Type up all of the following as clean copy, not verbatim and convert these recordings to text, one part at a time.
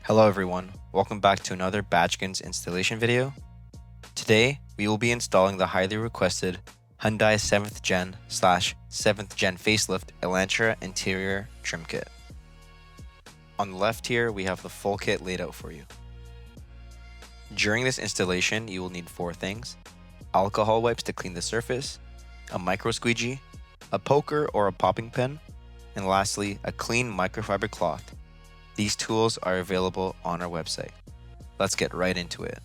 Hello everyone, welcome back to another Badgeskins installation video. Today, we will be installing the highly requested Hyundai 7th Gen / 7th Gen Facelift Elantra Interior Trim Kit. On the left here, we have the full kit laid out for you. During this installation, you will need 4 things: alcohol wipes to clean the surface, a micro squeegee, a poker or a popping pen, and lastly, a clean microfiber cloth. These tools are available on our website. Let's get right into it.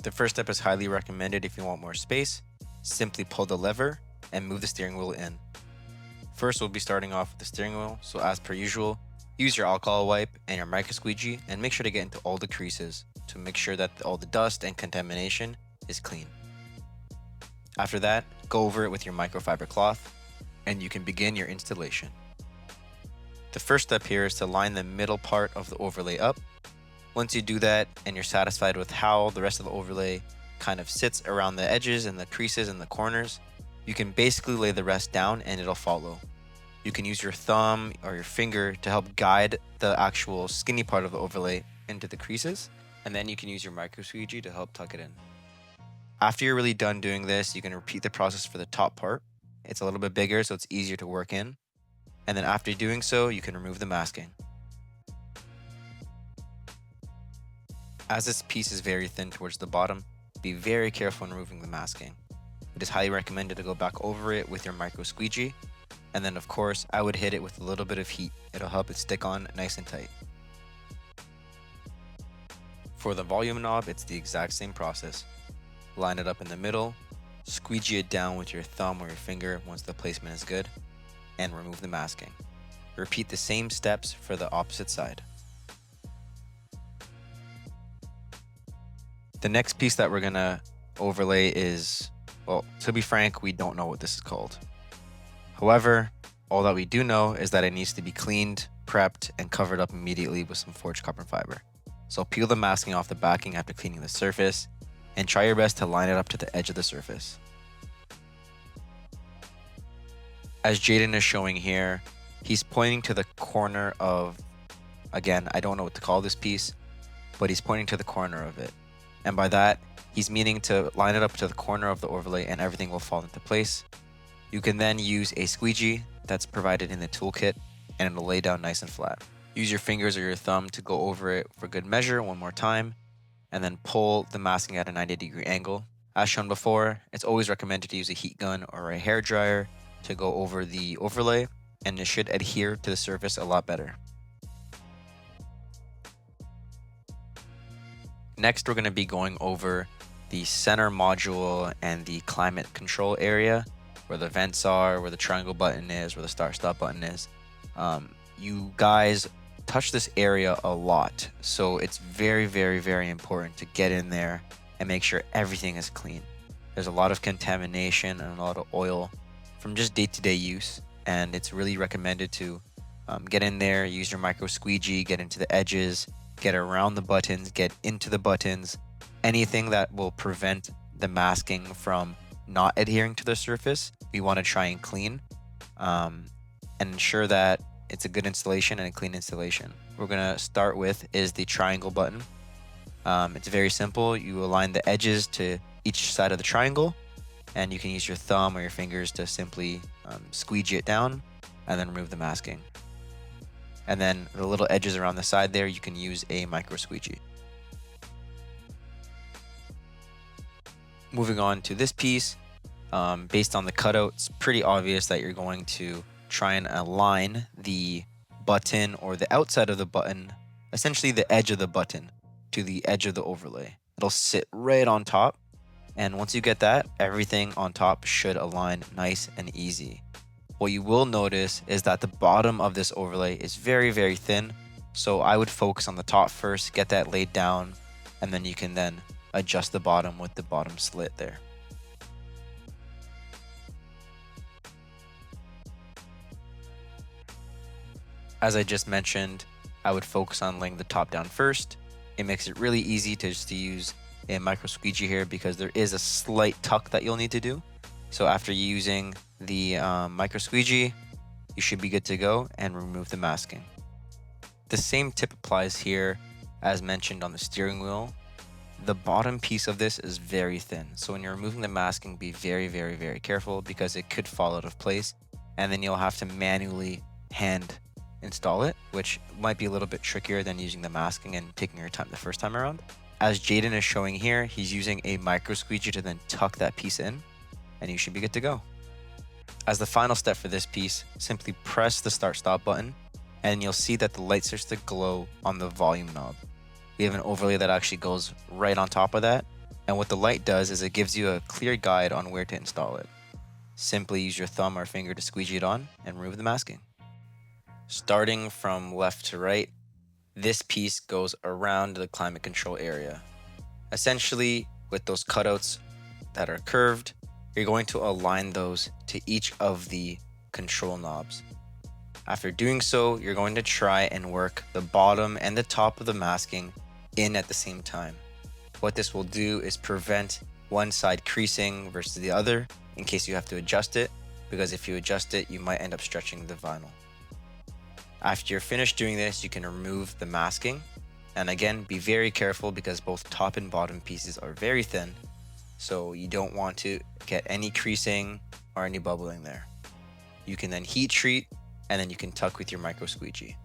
The first step is highly recommended if you want more space. Simply pull the lever and move the steering wheel in. First, we'll be starting off with the steering wheel, so as per usual, use your alcohol wipe and your micro squeegee and make sure to get into all the creases to make sure that all the dust and contamination is clean. After that, go over it with your microfiber cloth and you can begin your installation. The first step here is to line the middle part of the overlay up. Once you do that and you're satisfied with how the rest of the overlay kind of sits around the edges and the creases and the corners, you can basically lay the rest down and it'll follow. You can use your thumb or your finger to help guide the actual skinny part of the overlay into the creases, and then you can use your micro squeegee to help tuck it in. After you're really done doing this, you can repeat the process for the top part. It's a little bit bigger, so it's easier to work in. And then after doing so, you can remove the masking. As this piece is very thin towards the bottom, be very careful when removing the masking. It is highly recommended to go back over it with your micro squeegee, and then of course, I would hit it with a little bit of heat. It'll help it stick on nice and tight. For the volume knob, it's the exact same process. Line it up in the middle, squeegee it down with your thumb or your finger once the placement is good, and remove the masking. Repeat the same steps for the opposite side. The next piece that we're gonna overlay is, well, to be frank, we don't know what this is called. However, all that we do know is that it needs to be cleaned, prepped, and covered up immediately with some forged carbon fiber. So peel the masking off the backing after cleaning the surface, and try your best to line it up to the edge of the surface. As Jaden is showing here, he's pointing to the corner of, again, I don't know what to call this piece, but he's pointing to the corner of it. And by that, he's meaning to line it up to the corner of the overlay and everything will fall into place. You can then use a squeegee that's provided in the toolkit and it'll lay down nice and flat. Use your fingers or your thumb to go over it for good measure one more time, and then pull the masking at a 90-degree angle. As shown before, it's always recommended to use a heat gun or a hair dryer to go over the overlay, and it should adhere to the surface a lot better. Next, we're going to be going over the center module and the climate control area, where the vents are, where the triangle button is, where the start-stop button is. You guys touch this area a lot, so it's very, very, very important to get in there and make sure everything is clean. There's a lot of contamination and a lot of oil from just day-to-day use, and it's really recommended to get in there, use your micro squeegee, get into the edges, get around the buttons, get into the buttons, anything that will prevent the masking from not adhering to the surface, we want to try and clean and ensure that it's a good installation and a clean installation. We're going to start with is the triangle button. It's very simple. You align the edges to each side of the triangle, and you can use your thumb or your fingers to simply squeegee it down and then remove the masking. And then the little edges around the side there, you can use a micro squeegee. Moving on to this piece, based on the cutout, it's pretty obvious that you're going to try and align the button or the outside of the button, essentially the edge of the button, to the edge of the overlay. It'll sit right on top. And once you get that, everything on top should align nice and easy. What you will notice is that the bottom of this overlay is very, very thin. So I would focus on the top first, get that laid down, and then you can then adjust the bottom with the bottom slit there. As I just mentioned, I would focus on laying the top down first. It makes it really easy to just use a micro squeegee here because there is a slight tuck that you'll need to do. So after using the micro squeegee, you should be good to go and remove the masking. The same tip applies here as mentioned on the steering wheel. The bottom piece of this is very thin. So when you're removing the masking, be very careful because it could fall out of place and then you'll have to manually hand install it, which might be a little bit trickier than using the masking and taking your time the first time around. As Jaden is showing here, he's using a micro squeegee to then tuck that piece in and you should be good to go. As the final step for this piece, simply press the start stop button and you'll see that the light starts to glow on the volume knob. We have an overlay that actually goes right on top of that, and what the light does is it gives you a clear guide on where to install it. Simply use your thumb or finger to squeegee it on and remove the masking. Starting from left to right, this piece goes around the climate control area. Essentially, with those cutouts that are curved, you're going to align those to each of the control knobs. After doing so, you're going to try and work the bottom and the top of the masking in at the same time. What this will do is prevent one side creasing versus the other in case you have to adjust it, because if you adjust it, you might end up stretching the vinyl. After you're finished doing this, you can remove the masking. And again, be very careful because both top and bottom pieces are very thin, so you don't want to get any creasing or any bubbling there. You can then heat treat and then you can tuck with your micro squeegee.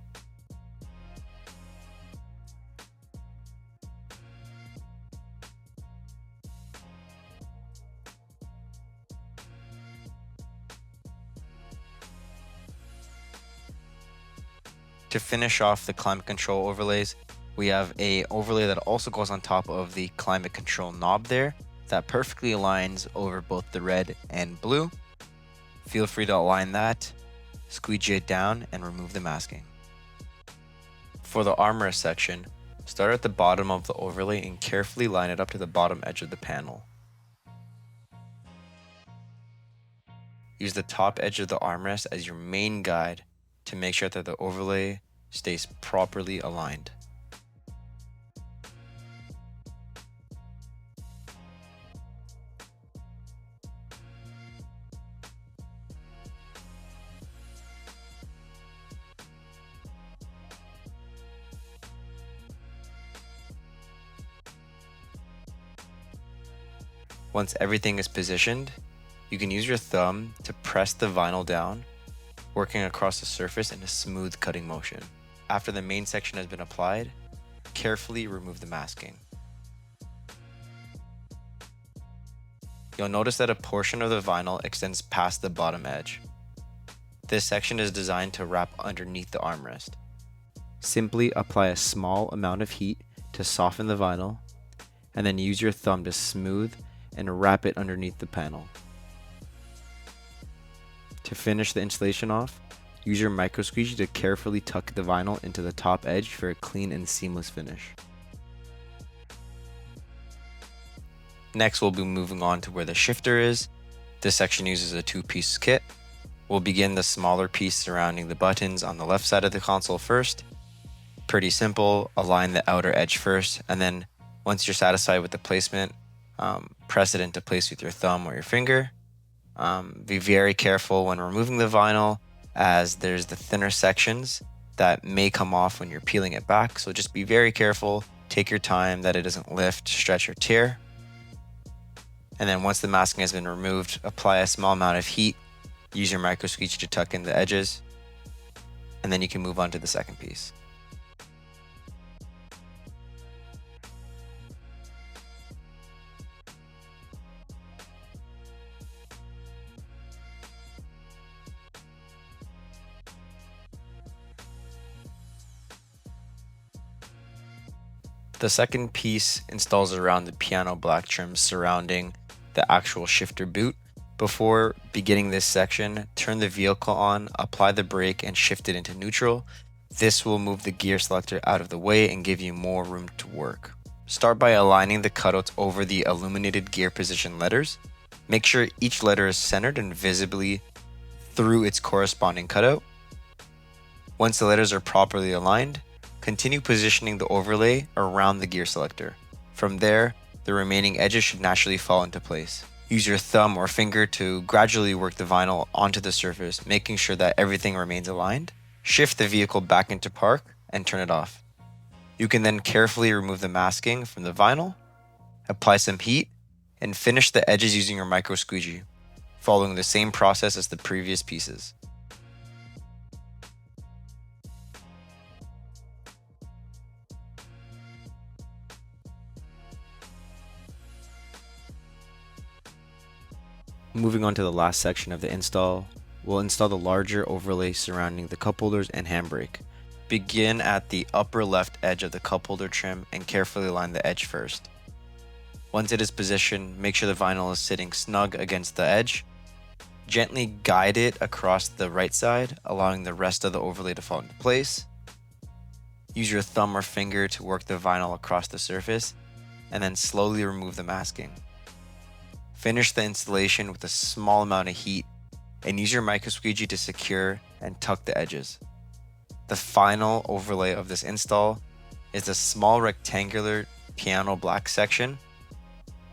To finish off the climate control overlays, we have a overlay that also goes on top of the climate control knob there that perfectly aligns over both the red and blue. Feel free to align that, squeegee it down, and remove the masking. For the armrest section, start at the bottom of the overlay and carefully line it up to the bottom edge of the panel. Use the top edge of the armrest as your main guide to make sure that the overlay stays properly aligned. Once everything is positioned, you can use your thumb to press the vinyl down, working across the surface in a smooth cutting motion. After the main section has been applied, carefully remove the masking. You'll notice that a portion of the vinyl extends past the bottom edge. This section is designed to wrap underneath the armrest. Simply apply a small amount of heat to soften the vinyl, and then use your thumb to smooth and wrap it underneath the panel. To finish the installation off, use your micro squeegee to carefully tuck the vinyl into the top edge for a clean and seamless finish. Next, we'll be moving on to where the shifter is. This section uses a two-piece kit. We'll begin the smaller piece surrounding the buttons on the left side of the console first. Pretty simple, align the outer edge first, and then once you're satisfied with the placement, press it into place with your thumb or your finger. Be very careful when removing the vinyl, as there's the thinner sections that may come off when you're peeling it back, so just be very careful. Take your time that it doesn't lift, stretch, or tear. And then once the masking has been removed, apply a small amount of heat. Use your micro squeegee to tuck in the edges, and then you can move on to the second piece. The second piece installs around the piano black trim surrounding the actual shifter boot. Before beginning this section, turn the vehicle on, apply the brake, and shift it into neutral. This will move the gear selector out of the way and give you more room to work. Start by aligning the cutouts over the illuminated gear position letters. Make sure each letter is centered and visibly through its corresponding cutout. Once the letters are properly aligned, continue positioning the overlay around the gear selector. From there, the remaining edges should naturally fall into place. Use your thumb or finger to gradually work the vinyl onto the surface, making sure that everything remains aligned. Shift the vehicle back into park and turn it off. You can then carefully remove the masking from the vinyl, apply some heat, and finish the edges using your micro squeegee, following the same process as the previous pieces. Moving on to the last section of the install, we'll install the larger overlay surrounding the cup holders and handbrake. Begin at the upper left edge of the cup holder trim and carefully align the edge first. Once it is positioned, make sure the vinyl is sitting snug against the edge. Gently guide it across the right side, allowing the rest of the overlay to fall into place. Use your thumb or finger to work the vinyl across the surface, and then slowly remove the masking. Finish the installation with a small amount of heat and use your micro squeegee to secure and tuck the edges. The final overlay of this install is a small rectangular piano black section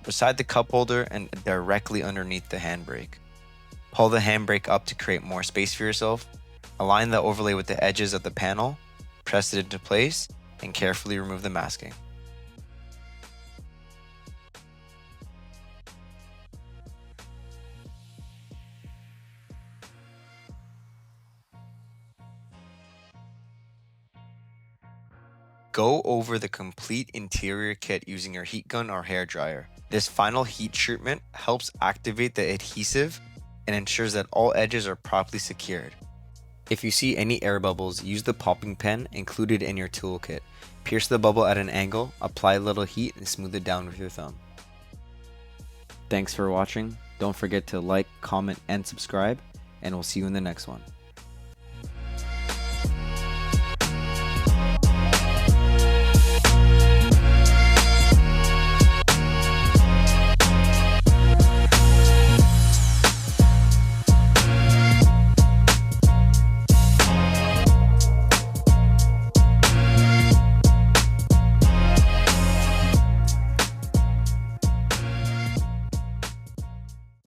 beside the cup holder and directly underneath the handbrake. Pull the handbrake up to create more space for yourself. Align the overlay with the edges of the panel, press it into place, and carefully remove the masking. Go over the complete interior kit using your heat gun or hair dryer. This final heat treatment helps activate the adhesive and ensures that all edges are properly secured. If you see any air bubbles, use the popping pen included in your toolkit. Pierce the bubble at an angle, apply a little heat, and smooth it down with your thumb. Thanks for watching. Don't forget to like, comment, and subscribe, and we'll see you in the next one.